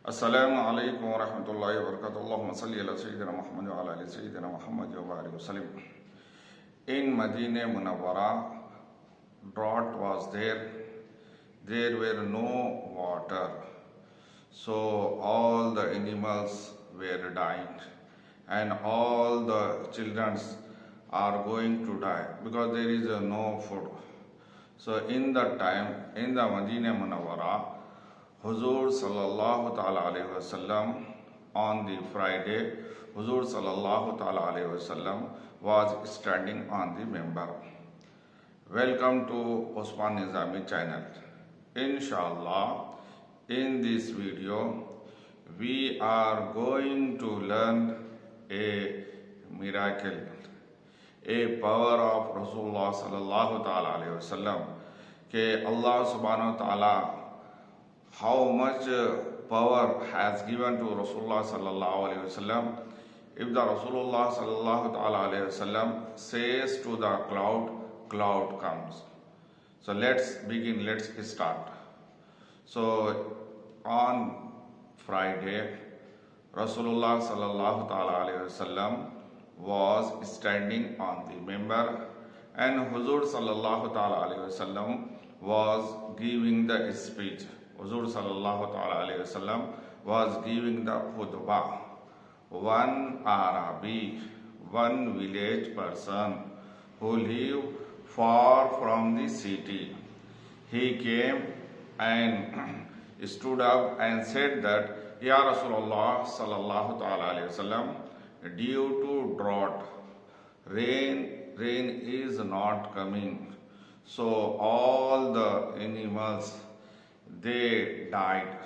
Assalamu alaikum wa rahmatullahi wa barakatuh. Allahumma salli ala Sayyidina Muhammad wa ala ali Sayyidina Muhammad wa barik wa sallim. In Medina Munawwara, drought was there. There were no water. So all the animals were dying and all the children are going to die because there is no food. So in that time, in the Medina Munawwara, Huzur sallallahu ta'ala alayhi wasallam on the Friday, Huzur sallallahu ta'ala alayhi wasallam was standing on the member. Welcome to Osman Nizami channel. Inshallah, in this video, we are going to learn a miracle, a power of Rasulullah sallallahu ta'ala alayhi wasallam, ke Allah subhanahu wa ta'ala how much power has given to Rasulullah sallallahu alaihi wasallam. If the Rasulullah sallallahu alaihi wasallam says to the cloud, cloud comes. So let's begin, let's start. So on Friday, Rasulullah sallallahu alaihi wasallam was standing on the member and Huzur sallallahu alaihi wasallam was giving the speech. Huzur sallallahu alayhi wasallam was giving the khutbah. One Arabi, one village person who lived far from the city, he came and stood up and said that, Ya Rasulullah sallallahu alayhi wasallam, due to drought, rain is not coming. So all the animals, they died,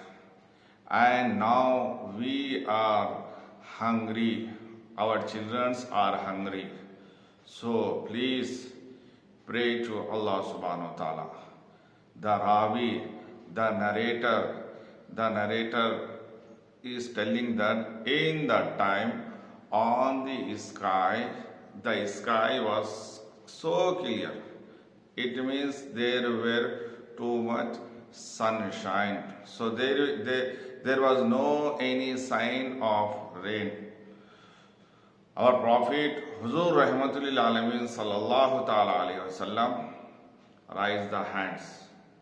and now we are hungry, our children are hungry, so please pray to Allah subhanahu wa ta'ala. The Ravi, the narrator is telling that in that time on the sky was so clear. It means there were too much sunshine, so there was no any sign of rain. Our Prophet Huzur Rahmatul Lil Alamin sallallahu ta'ala alayhi wasallam raised the hands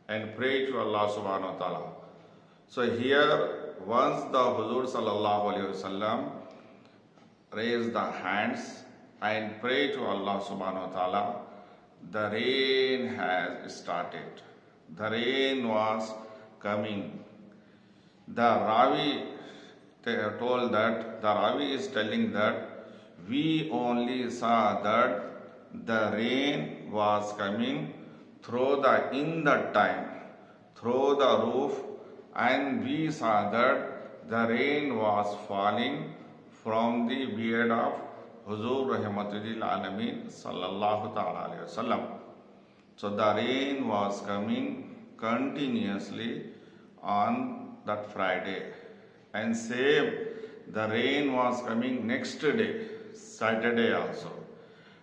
and prayed to Allah subhanahu wa ta'ala. So here once the Huzur sallallahu alayhi wasallam raised the hands and prayed to Allah subhanahu wa ta'ala, the rain has started. The rain was coming. The Ravi told that, the Ravi is telling that we only saw that the rain was coming through through the roof, and we saw that the rain was falling from the beard of Huzur Rahmatul Alameen sallallahu ta'ala alayhi wasallam. So the rain was coming continuously on that Friday, and same the rain was coming next day, Saturday also,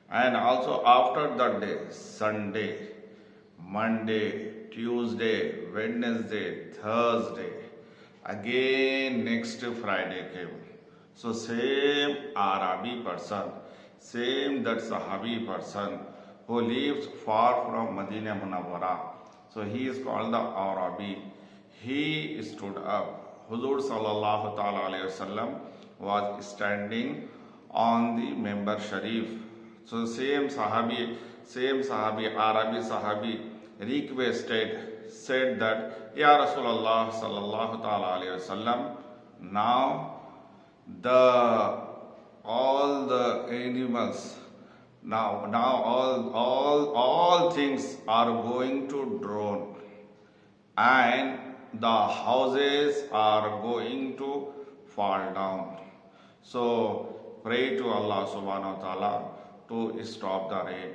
and also after that day, Sunday, Monday, Tuesday, Wednesday, Thursday, again next Friday came. So same Arabi person, same that Sahabi person who lives far from Medina Munawwara. So he is called the Arabi. He stood up. Huzur sallallahu ta'ala alayhi wasallam was standing on the member Sharif. So same Sahabi, Arabi Sahabi requested, said that, Ya Rasulullah sallallahu ta'ala alayhi wasallam, now all the animals, now all things are going to drown, and the houses are going to fall down. So pray to Allah subhanahu wa ta'ala to stop the rain.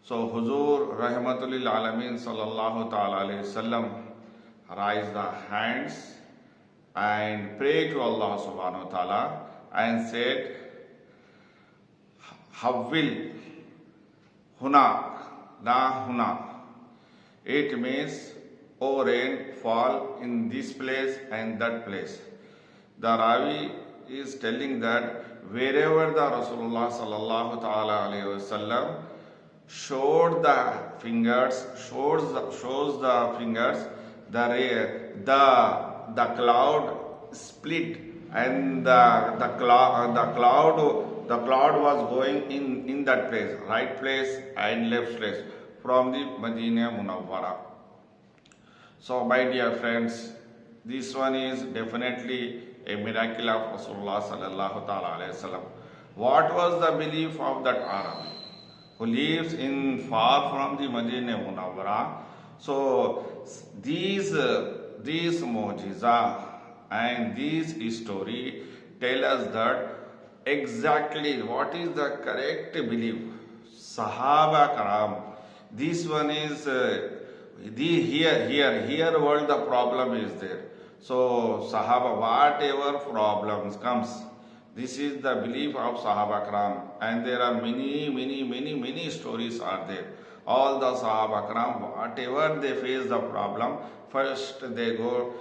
So Huzur Rahmatul Lil Alamin sallallahu ta'ala alayhi wasallam raised the hands and prayed to Allah subhanahu wa ta'ala and said, Havil Huna, La Huna. It means, O rain, fall in this place and that place. The Ravi is telling that wherever the Rasulullah sallallahu ta'ala alayhi wasallam showed the fingers, shows the fingers, the cloud split, and the cloud was going in that place, right place and left place from the Medina Munawwara. So my dear friends, this one is definitely a miracle of Rasulullah sallallahu ta'ala alayhi wasallam. What was the belief of that Arab who lives in far from the Medina Munawwara? So these mu'jiza and this story tell us that exactly what is the correct belief. Sahaba Karam. This one is here world the problem is there. So Sahaba, whatever problems comes, this is the belief of Sahaba Karam, and there are many stories are there. All the Sahaba Karam, whatever they face the problem, first they go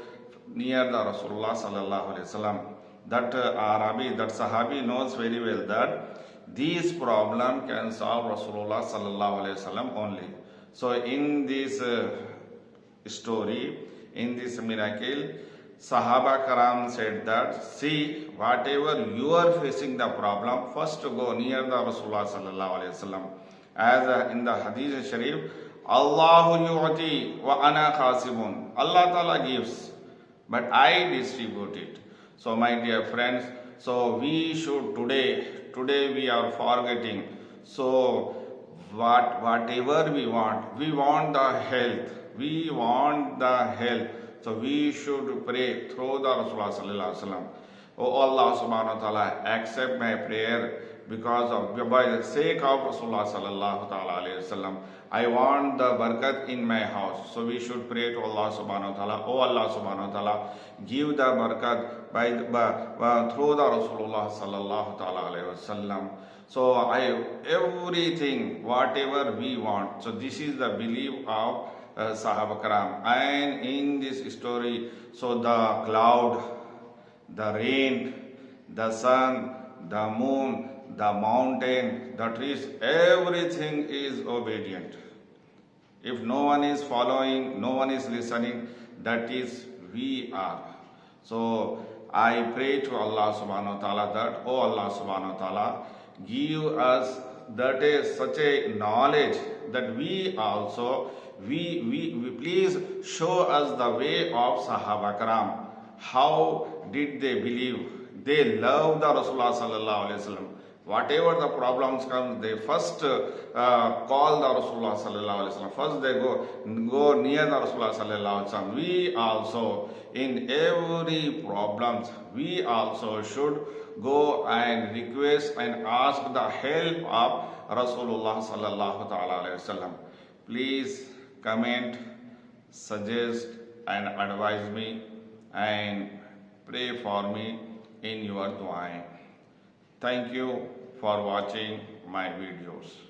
near the Rasulullah sallallahu alaihi wasallam. That Arabi, that Sahabi knows very well that these problem can solve Rasulullah sallallahu alaihi wasallam only. So in this story, in this miracle, Sahaba Karam said that, see, whatever you are facing the problem, first go near the Rasulullah sallallahu alaihi wasallam. As in the Hadith Sharif, Allahu yu'ti wa ana khasibun. Allah Ta'ala gives, but I distribute it. So my dear friends, so we should today we are forgetting. So whatever we want the health. So we should pray through the Rasulullah sallallahu alaihi wasallam. Oh Allah subhanahu wa ta'ala, accept my prayer because of, by the sake of Rasulullah sallallahu alaihi wasallam. I want the barakat in my house. So we should pray to Allah subhanahu wa ta'ala. Oh Allah subhanahu wa ta'ala, give the barakat through the Rasulullah sallallahu alaihi wasallam. So everything, whatever we want. So this is the belief of Sahaba Karam. And in this story, so the cloud, the rain, the sun, the moon, the mountain, the trees, everything is obedient. If no one is following, no one is listening, that is we are. So I pray to Allah subhanahu wa ta'ala that, oh Allah subhanahu wa ta'ala, give us that is such a knowledge that we also, we please show us the way of Sahaba Karam. How did they believe? They love the Rasulullah sallallahu alaihi wasallam. Whatever the problems come, they first call the Rasulullah sallallahu alaihi wasallam. First they go near the Rasulullah sallallahu alaihi wasallam. We also, in every problems, we also should go and request and ask the help of Rasulullah sallallahu alaihi wasallam. Please comment, suggest and advise me and pray for me in your dua. Thank you for watching my videos.